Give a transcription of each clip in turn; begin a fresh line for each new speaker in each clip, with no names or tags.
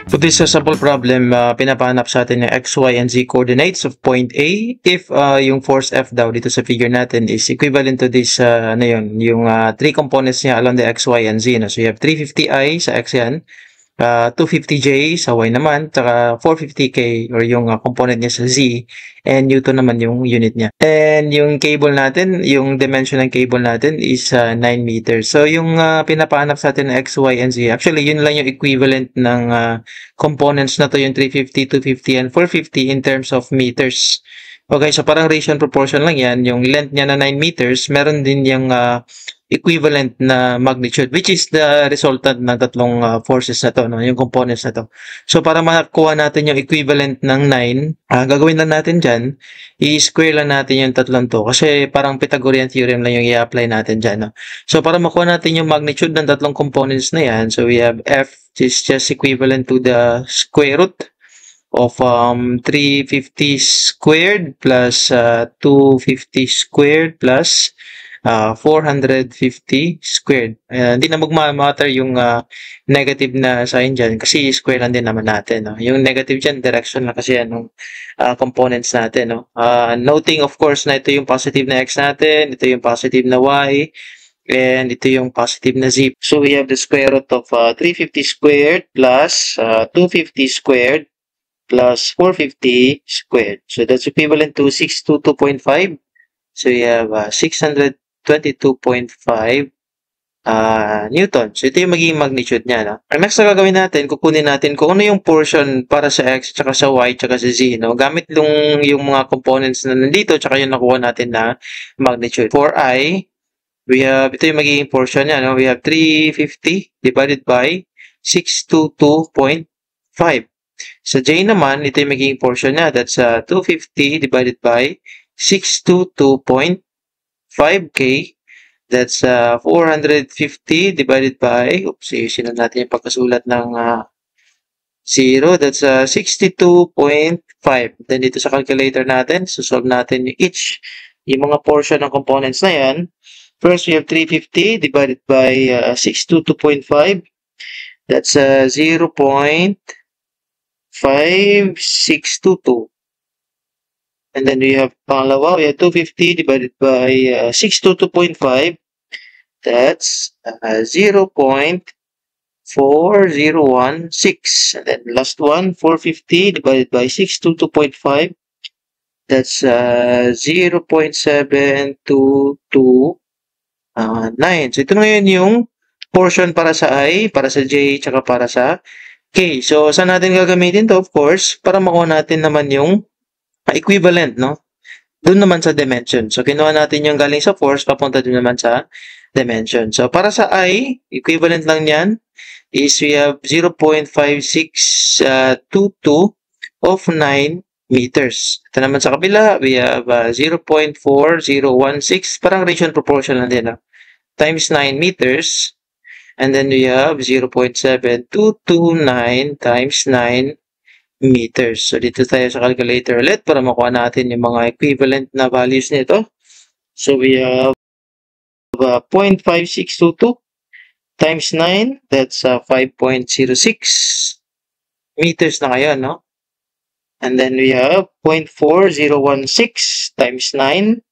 For this sample problem, pinapahanap sa atin yung x, y, and z coordinates of point A if yung force F daw dito sa figure natin is equivalent to this, yung three components niya along the x, y, and z. No? So you have 350i sa x yan, 250j sa y naman, tsaka 450k or yung component niya sa z, and Newton naman yung unit niya. And yung cable natin, yung dimension ng cable natin is 9 meters. So yung pinapahanap sa atin ng x, y, and z, actually yun lang yung equivalent ng components na to, yung 350, 250, and 450 in terms of meters. Okay, so parang ratio and proportion lang yan. Yung length niya na 9 meters, meron din yung equivalent na magnitude, which is the resultant ng tatlong forces na to, no? Yung components na to. So, para makakuha natin yung equivalent ng 9, gagawin lang natin dyan, i-square lang natin yung tatlong to. Kasi parang Pythagorean theorem lang yung i-apply natin dyan. No? So, para makuha natin yung magnitude ng tatlong components na yan, so we have F is just equivalent to the square root of 350 squared plus 250 squared plus 450 squared. Hindi na magmamatter yung negative na sign dyan kasi square lang din naman natin. No? Yung negative dyan, direction lang kasi yan ng components natin. No? Noting of course na ito yung positive na x natin, ito yung positive na y, and ito yung positive na z. So we have the square root of 350 squared plus 250 squared plus 450 squared. So that's equivalent to 622.5. So we have 622.5 Newton. So ito yung magiging magnitude niya. No? Ang next na gagawin natin, kukunin natin kung ano yung portion para sa x, tsaka sa y, tsaka sa z. No? Gamit yung mga components na nandito, tsaka yung nakuha natin na magnitude. For I, ito yung magiging portion niya. No? We have 350 divided by 622.5. Sa j naman, ito yung magiging portion niya. That's 250 divided by 622.5k. That's 450 divided by, ayusin na natin yung pagkasulat ng 0. That's 62.5. Then dito sa calculator natin, solve natin yung mga portion ng components na yan. First, we have 350 divided by 622.5. That's 0.5622. And then we have pangalawa, we have 250 divided by 622.5. That's 0.4016. And then last one, 450 divided by 622.5. That's 0.7229. So ito ngayon yung portion para sa I, para sa J, tsaka para sa K. So saan natin gagamitin to? Of course, para makuha natin naman yung equivalent, no? Doon naman sa dimension. So, kinuha natin yung galing sa force, papunta doon naman sa dimension. So, para sa I, equivalent lang yan is we have 0.5622 of 9 meters. Ito naman sa kabila, we have 0.4016, parang ratio and proportion lang din, no? Times 9 meters. And then we have 0.7229 times 9 meters. So, dito tayo sa calculator ulit para makuha natin yung mga equivalent na values nito. So, we have 0.5622 times 9. That's 5.06 meters na ngayon, no? And then we have 0.4016 times 9.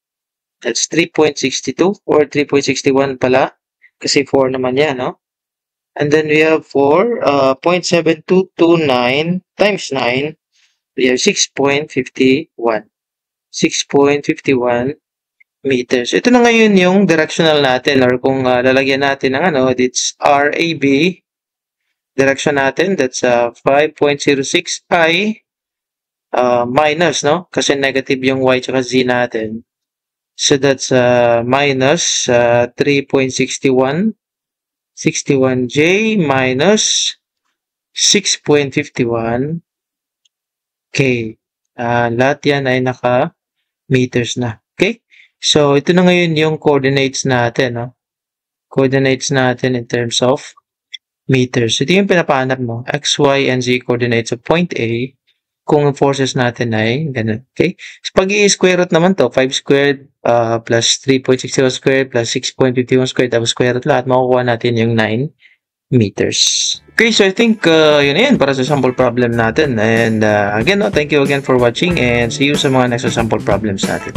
That's 3.62 or 3.61 pala. Kasi 4 naman yan, no? And then we have 0.7229 times 9. We have 6.51. 6.51 meters. Ito na ngayon yung directional natin or kung lalagyan natin ng it's RAB. Direction natin, that's 5.06i minus, no? Kasi negative yung y tsaka z natin. So that's minus 3.61. 61j minus 6.51k. Lahat yan ay naka-meters na. Okay? So, ito na ngayon yung coordinates natin. No? Coordinates natin in terms of meters. Ito yung pinapahanap mo. X, Y, and Z coordinates of point A. Kung forces natin ay ganun. Okay? So, pag i-square root naman to, 5 squared plus 3.61 squared plus 6.51 squared tapos square root lahat, makukuha natin yung 9 meters. Okay, so I think yun na yan para sa sample problem natin. And again, thank you again for watching and see you sa mga next sample problems natin.